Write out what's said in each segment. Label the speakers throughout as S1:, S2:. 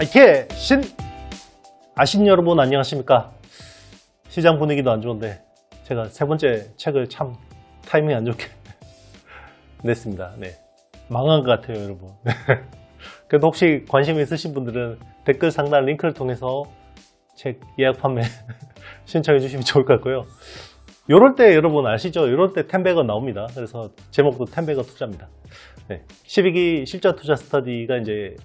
S1: 이케 신 아신 여러분 안녕하십니까. 시장 분위기도 안 좋은데 제가 세 번째 책을 참 타이밍 안 좋게 냈습니다. 네, 망한 것 같아요 여러분. 그래도 혹시 관심 있으신 분들은 댓글 상단 링크를 통해서 책 예약 판매 신청해 주시면 좋을 것 같고요. 요럴 때 여러분 아시죠? 요럴 때 10배가 나옵니다. 그래서 제목도 10배가 투자입니다. 네, 12기 실전 투자 스터디가 이제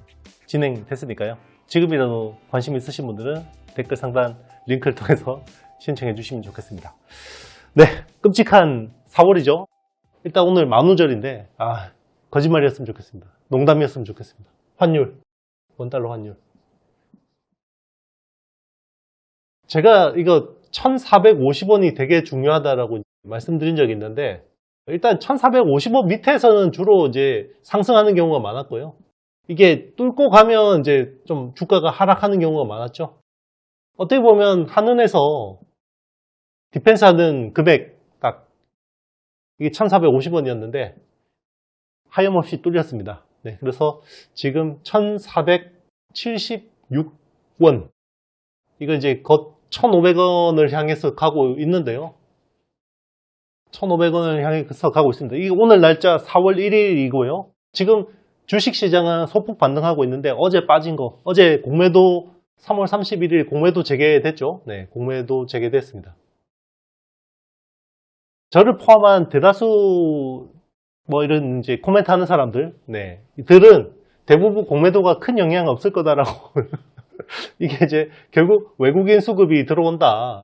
S1: 진행됐으니까요. 지금이라도 관심 있으신 분들은 댓글 상단 링크를 통해서 신청해 주시면 좋겠습니다. 네, 끔찍한 4월이죠. 일단 오늘 만우절인데 거짓말이었으면 좋겠습니다. 농담이었으면 좋겠습니다. 환율, 원달러 환율. 제가 이거 1450원이 되게 중요하다라고 말씀드린 적이 있는데, 일단 1450원 밑에서는 주로 이제 상승하는 경우가 많았고요. 이게 뚫고 가면 이제 좀 주가가 하락하는 경우가 많았죠. 어떻게 보면 한은에서 디펜스 하는 금액 딱 이게 1450원이었는데 하염없이 뚫렸습니다. 네, 그래서 지금 1476원, 이거 이제 곧 1500원을 향해서 가고 있는데요. 1500원을 향해서 가고 있습니다. 이게 오늘 날짜 4월 1일이고요. 지금 주식시장은 소폭 반등하고 있는데 어제 빠진 거, 어제 공매도 3월 31일 공매도 재개됐죠. 네, 공매도 재개됐습니다. 저를 포함한 대다수 이런 이제 코멘트 하는 사람들, 네, 이들은 대부분 공매도가 큰 영향 없을 거다라고 이게 이제 결국 외국인 수급이 들어온다.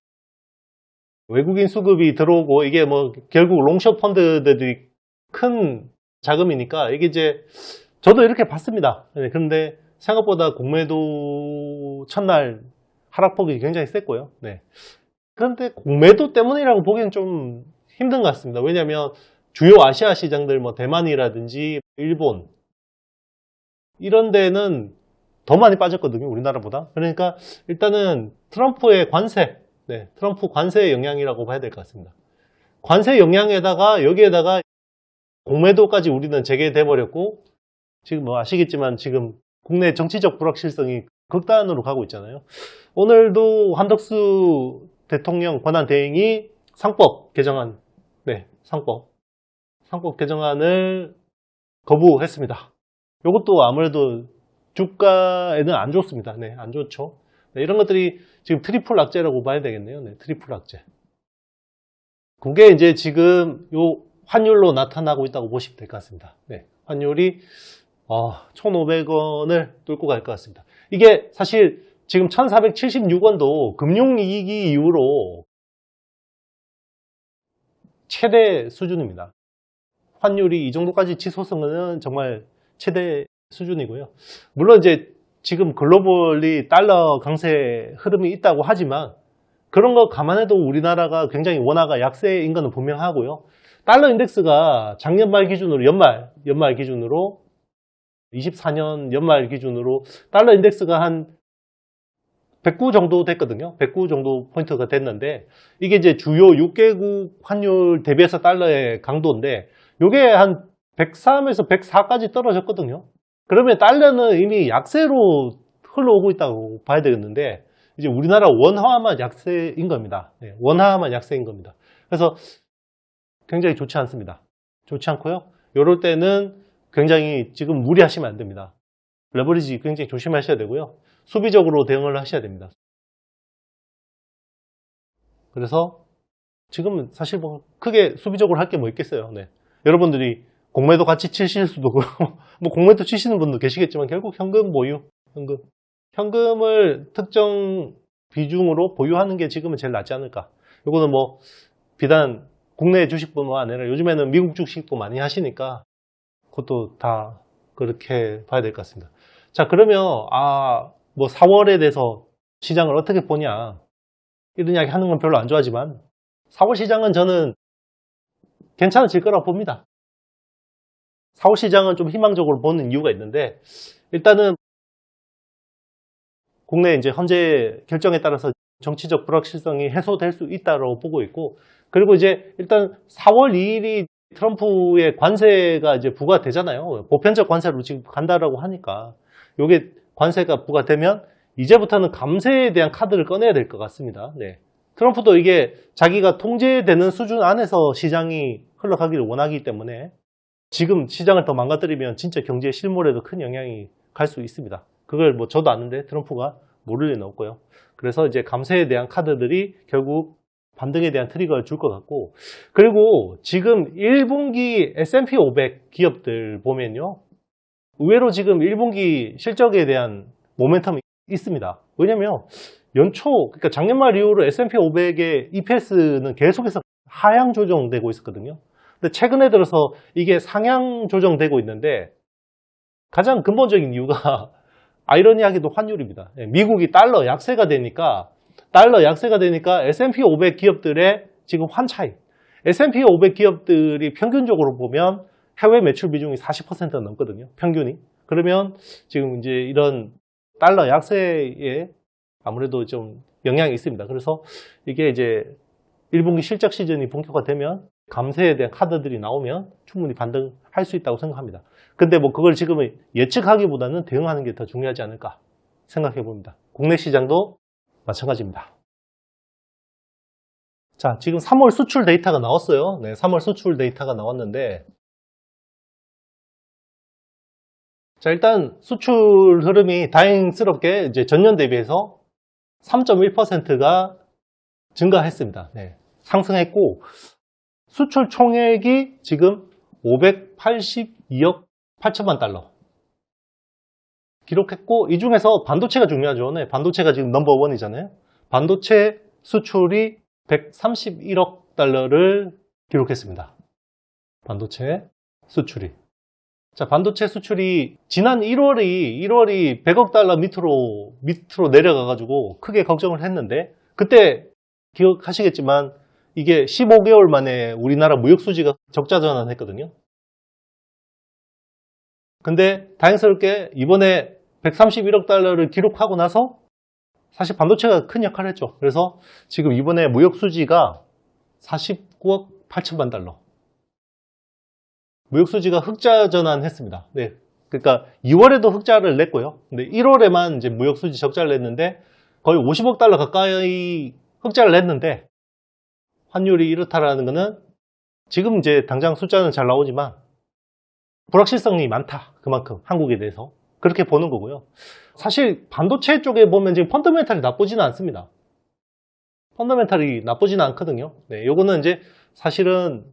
S1: 외국인 수급이 들어오고 이게 결국 롱숏 펀드들이 큰 자금이니까 이게 이제 저도 이렇게 봤습니다. 네, 그런데 생각보다 공매도 첫날 하락폭이 굉장히 셌고요. 네. 그런데 공매도 때문이라고 보기엔 좀 힘든 것 같습니다. 왜냐하면 주요 아시아 시장들 대만이라든지 일본 이런 데는 더 많이 빠졌거든요. 우리나라보다. 그러니까 일단은 트럼프의 관세, 네, 트럼프 관세의 영향이라고 봐야 될 것 같습니다. 관세 영향에다가 여기에다가 공매도까지 우리는 재개돼 버렸고, 지금 아시겠지만 지금 국내 정치적 불확실성이 극단으로 가고 있잖아요. 오늘도 한덕수 대통령 권한대행이 상법 개정안, 네, 상법 개정안을 거부했습니다. 이것도 아무래도 주가에는 안 좋습니다. 네, 안 좋죠. 네, 이런 것들이 지금 트리플 악재라고 봐야 되겠네요. 네, 트리플 악재. 그게 이제 지금 요 환율로 나타나고 있다고 보시면 될 것 같습니다. 네, 환율이 1,500원을 뚫고 갈 것 같습니다. 이게 사실 지금 1,476원도 금융위기 이후로 최대 수준입니다. 환율이 이 정도까지 치솟은 정말 최대 수준이고요. 물론 이제 지금 글로벌리 달러 강세 흐름이 있다고 하지만 그런 거 감안해도 우리나라가 굉장히 원화가 약세인 것은 분명하고요. 달러 인덱스가 작년 말 기준으로 연말 기준으로 24년 연말 기준으로 달러 인덱스가 한 109 정도 됐거든요. 109 정도 포인트가 됐는데 이게 이제 주요 6개국 환율 대비해서 달러의 강도인데 이게 한 103에서 104까지 떨어졌거든요. 그러면 달러는 이미 약세로 흘러오고 있다고 봐야 되겠는데 이제 우리나라 원화만 약세인 겁니다. 네, 원화만 약세인 겁니다. 그래서 굉장히 좋지 않습니다. 좋지 않고요. 이럴 때는 굉장히 지금 무리하시면 안 됩니다. 레버리지 굉장히 조심하셔야 되고요. 수비적으로 대응을 하셔야 됩니다. 그래서 지금은 사실 크게 수비적으로 할 게 뭐 있겠어요. 네. 여러분들이 공매도 같이 치실 수도 그렇고 공매도 치시는 분도 계시겠지만 결국 현금 보유, 현금을 특정 비중으로 보유하는 게 지금은 제일 낫지 않을까. 이거는 비단 국내 주식뿐만 아니라 요즘에는 미국 주식도 많이 하시니까 그것도 다 그렇게 봐야 될 것 같습니다. 자, 그러면 4월에 대해서 시장을 어떻게 보냐 이런 이야기 하는 건 별로 안 좋아하지만 4월 시장은 저는 괜찮아질 거라고 봅니다. 4월 시장은 좀 희망적으로 보는 이유가 있는데 일단은 국내 이제 헌재 결정에 따라서 정치적 불확실성이 해소될 수 있다고 보고 있고, 그리고 이제 일단 4월 2일이 트럼프의 관세가 이제 부과되잖아요. 보편적 관세로 지금 간다라고 하니까 요게 관세가 부과되면 이제부터는 감세에 대한 카드를 꺼내야 될 것 같습니다. 네. 트럼프도 이게 자기가 통제되는 수준 안에서 시장이 흘러가기를 원하기 때문에 지금 시장을 더 망가뜨리면 진짜 경제 실물에도 큰 영향이 갈 수 있습니다. 그걸 뭐 저도 아는데 트럼프가 모를 리는 없고요. 그래서 이제 감세에 대한 카드들이 결국 반등에 대한 트리거를 줄 것 같고, 그리고 지금 1분기 S&P 500 기업들 보면요, 의외로 지금 1분기 실적에 대한 모멘텀이 있습니다. 왜냐면 연초, 그러니까 작년 말 이후로 S&P 500의 EPS는 계속해서 하향 조정되고 있었거든요. 근데 최근에 들어서 이게 상향 조정되고 있는데 가장 근본적인 이유가 아이러니하게도 환율입니다. 미국이 달러 약세가 되니까 S&P 500 기업들의 지금 환차익, S&P 500 기업들이 평균적으로 보면 해외 매출 비중이 40% 넘거든요. 평균이. 그러면 지금 이제 이런 달러 약세에 아무래도 좀 영향이 있습니다. 그래서 이게 이제 1분기 실적 시즌이 본격화되면 감세에 대한 카드들이 나오면 충분히 반등할 수 있다고 생각합니다. 근데 뭐 그걸 지금은 예측하기보다는 대응하는 게 더 중요하지 않을까 생각해 봅니다. 국내 시장도 마찬가지입니다. 자, 지금 3월 수출 데이터가 나왔어요. 네, 3월 수출 데이터가 나왔는데, 자, 일단 수출 흐름이 다행스럽게 이제 전년 대비해서 3.1%가 증가했습니다. 네, 상승했고, 수출 총액이 지금 582억 8천만 달러 기록했고, 이 중에서 반도체가 중요하죠. 네, 반도체가 지금 넘버원이잖아요. 반도체 수출이 131억 달러를 기록했습니다. 반도체 수출이. 자, 반도체 수출이 지난 1월이 100억 달러 밑으로 내려가가지고 크게 걱정을 했는데, 그때 기억하시겠지만 이게 15개월 만에 우리나라 무역 수지가 적자 전환했거든요. 근데 다행스럽게 이번에 131억 달러를 기록하고 나서 사실 반도체가 큰 역할을 했죠. 그래서 지금 이번에 무역 수지가 49억 8천만 달러. 무역 수지가 흑자 전환했습니다. 네. 그러니까 2월에도 흑자를 냈고요. 근데 1월에만 이제 무역 수지 적자를 냈는데 거의 50억 달러 가까이 흑자를 냈는데, 환율이 이렇다라는 거는 지금 이제 당장 숫자는 잘 나오지만 불확실성이 많다. 그만큼 한국에 대해서 그렇게 보는 거고요. 사실 반도체 쪽에 보면 지금 펀더멘탈이 나쁘지는 않습니다. 펀더멘탈이 나쁘지는 않거든요. 네, 요거는 이제 사실은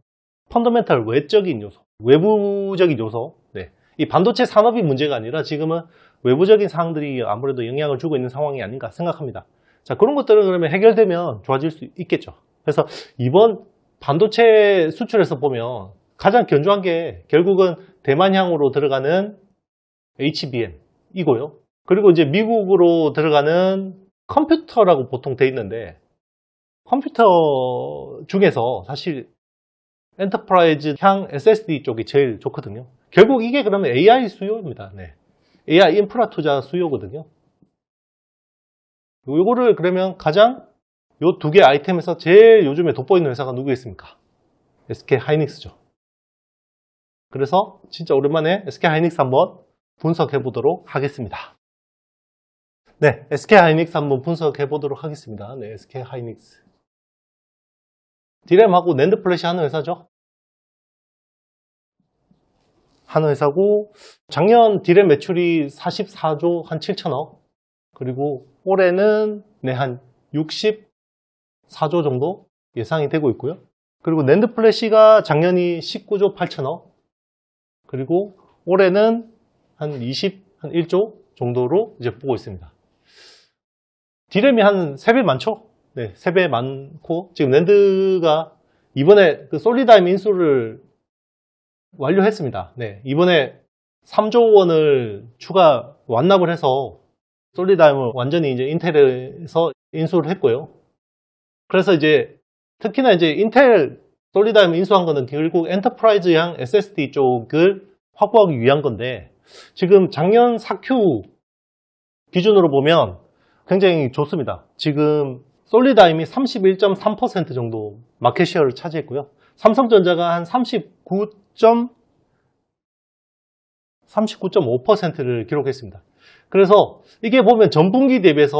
S1: 펀더멘탈 외적인 요소, 외부적인 요소. 네, 이 반도체 산업이 문제가 아니라 지금은 외부적인 사항들이 아무래도 영향을 주고 있는 상황이 아닌가 생각합니다. 자, 그런 것들은 그러면 해결되면 좋아질 수 있겠죠. 그래서 이번 반도체 수출에서 보면 가장 견조한 게 결국은 대만향으로 들어가는 HBM이고요. 그리고 이제 미국으로 들어가는 컴퓨터라고 보통 돼 있는데, 컴퓨터 중에서 사실 엔터프라이즈 향 SSD 쪽이 제일 좋거든요. 결국 이게 그러면 AI 수요입니다. 네. AI 인프라 투자 수요거든요. 요거를 그러면 가장 요 두 개 아이템에서 제일 요즘에 돋보이는 회사가 누구겠습니까? SK 하이닉스죠. 그래서 진짜 오랜만에 SK 하이닉스 한번 분석해 보도록 하겠습니다. 네, SK 하이닉스 한번 분석해 보도록 하겠습니다. 네, SK 하이닉스. 디램하고 낸드 플래시 하는 회사죠. 하는 회사고, 작년 디램 매출이 44조 한 7천억, 그리고 올해는 네, 한 64조 정도 예상이 되고 있고요. 그리고 낸드 플래시가 작년이 19조 8천억, 그리고 올해는 한 21조 정도로 이제 보고 있습니다. 디램이 한 3배 많죠? 네, 3배 많고, 지금 낸드가 이번에 그 솔리다임 인수를 완료했습니다. 네, 이번에 3조 원을 추가 완납을 해서 솔리다임을 완전히 이제 인텔에서 인수를 했고요. 그래서 이제 특히나 이제 인텔 솔리다임 인수한 거는 결국 엔터프라이즈향 SSD 쪽을 확보하기 위한 건데, 지금 작년 4Q 기준으로 보면 굉장히 좋습니다. 지금 솔리다임이 31.3% 정도 마켓시어를 차지했고요. 삼성전자가 한 39.5%를 기록했습니다. 그래서 이게 보면 전분기 대비해서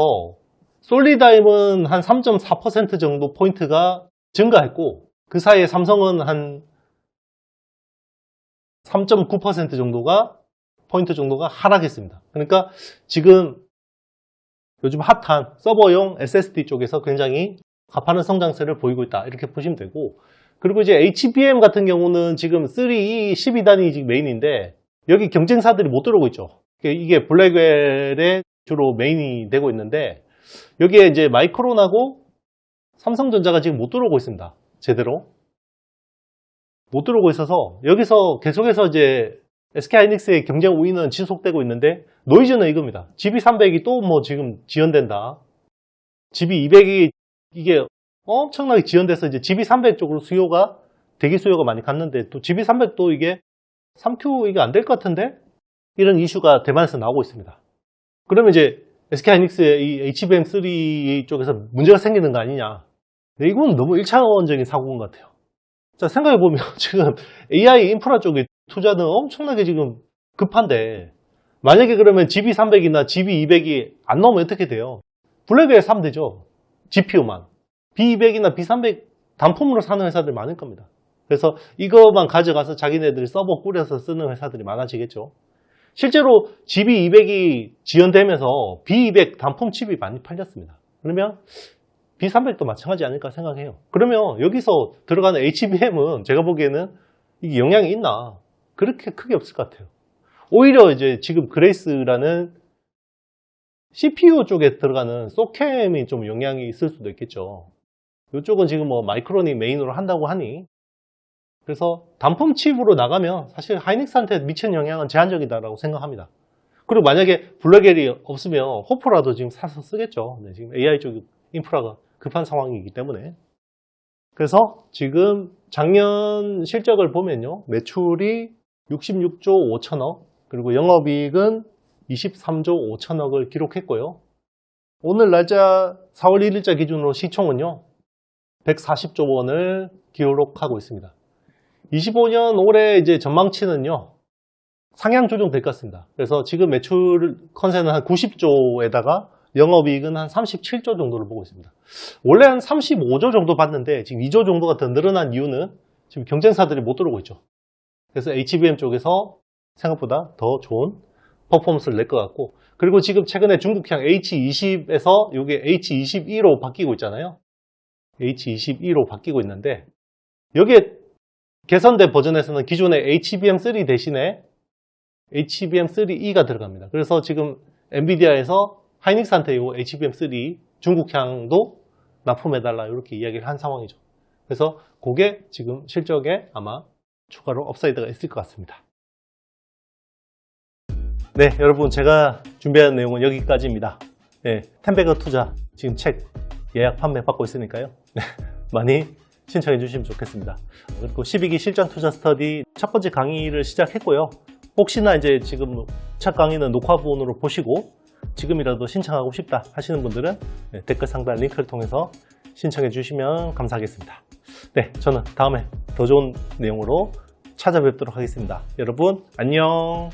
S1: 솔리다임은 한 3.4% 정도 포인트가 증가했고, 그 사이에 삼성은 한 3.9% 정도가 포인트 정도가 하락했습니다. 그러니까 지금 요즘 핫한 서버용 SSD 쪽에서 굉장히 가파른 성장세를 보이고 있다, 이렇게 보시면 되고, 그리고 이제 HBM 같은 경우는 지금 3E 12단이 지금 메인인데 여기 경쟁사들이 못 들어오고 있죠. 이게 블랙웰의 주로 메인이 되고 있는데 여기에 이제 마이크론하고 삼성전자가 지금 못 들어오고 있습니다. 제대로 못 들어오고 있어서 여기서 계속해서 이제 SK하이닉스의 경쟁 우위는 지속되고 있는데, 노이즈는 이겁니다. GB300이 또 뭐 지금 지연된다. GB200이 이게 엄청나게 지연돼서 이제 GB300 쪽으로 대기 수요가 많이 갔는데, 또 GB300도 이게 3Q 이게 안 될 것 같은데? 이런 이슈가 대만에서 나오고 있습니다. 그러면 이제 SK하이닉스의 이 HBM3 쪽에서 문제가 생기는 거 아니냐. 이건 너무 1차원적인 사고인 것 같아요. 자, 생각해보면 지금 AI 인프라 쪽에 투자는 엄청나게 지금 급한데, 만약에 그러면 GB300이나 GB200이 안 나오면 어떻게 돼요? 블랙웰 사면 되죠. GPU만. B200이나 B300 단품으로 사는 회사들이 많을 겁니다. 그래서 이것만 가져가서 자기네들이 서버 꾸려서 쓰는 회사들이 많아지겠죠. 실제로 GB200이 지연되면서 B200 단품 칩이 많이 팔렸습니다. 그러면 B300도 마찬가지 아닐까 생각해요. 그러면 여기서 들어가는 HBM은 제가 보기에는 이게 영향이 있나? 그렇게 크게 없을 것 같아요. 오히려 이제 지금 그레이스라는 CPU 쪽에 들어가는 소캠이 좀 영향이 있을 수도 있겠죠. 이쪽은 지금 뭐 마이크론이 메인으로 한다고 하니, 그래서 단품 칩으로 나가면 사실 하이닉스한테 미치는 영향은 제한적이다라고 생각합니다. 그리고 만약에 블랙웰이 없으면 호프라도 지금 사서 쓰겠죠. 네, 지금 AI 쪽 인프라가 급한 상황이기 때문에. 그래서 지금 작년 실적을 보면요, 매출이 66조 5천억, 그리고 영업이익은 23조 5천억을 기록했고요. 오늘 날짜 4월 1일자 기준으로 시총은요 140조 원을 기록하고 있습니다. 25년 올해 이제 전망치는요 상향 조정될 것 같습니다. 그래서 지금 매출 컨센은 한 90조에다가 영업이익은 한 37조 정도를 보고 있습니다. 원래 한 35조 정도 봤는데 지금 2조 정도가 더 늘어난 이유는 지금 경쟁사들이 못 들어오고 있죠. 그래서 HBM 쪽에서 생각보다 더 좋은 퍼포먼스를 낼 것 같고, 그리고 지금 최근에 중국향 H20에서 이게 H22로 바뀌고 있잖아요. H22로 바뀌고 있는데 여기에 개선된 버전에서는 기존의 HBM3 대신에 HBM3E가 들어갑니다. 그래서 지금 엔비디아에서 하이닉스한테 이 HBM3 중국향도 납품해달라 이렇게 이야기를 한 상황이죠. 그래서 그게 지금 실적에 아마 추가로 업사이드가 있을 것 같습니다. 네, 여러분 제가 준비한 내용은 여기까지입니다. 네, 텐베거 투자 지금 책 예약 판매 받고 있으니까요. 많이 신청해 주시면 좋겠습니다. 그리고 12기 실전 투자 스터디 첫 번째 강의를 시작했고요. 혹시나 이제 지금 첫 강의는 녹화본으로 보시고 지금이라도 신청하고 싶다 하시는 분들은 댓글 상단 링크를 통해서 신청해 주시면 감사하겠습니다. 네, 저는 다음에 더 좋은 내용으로 찾아뵙도록 하겠습니다. 여러분 안녕.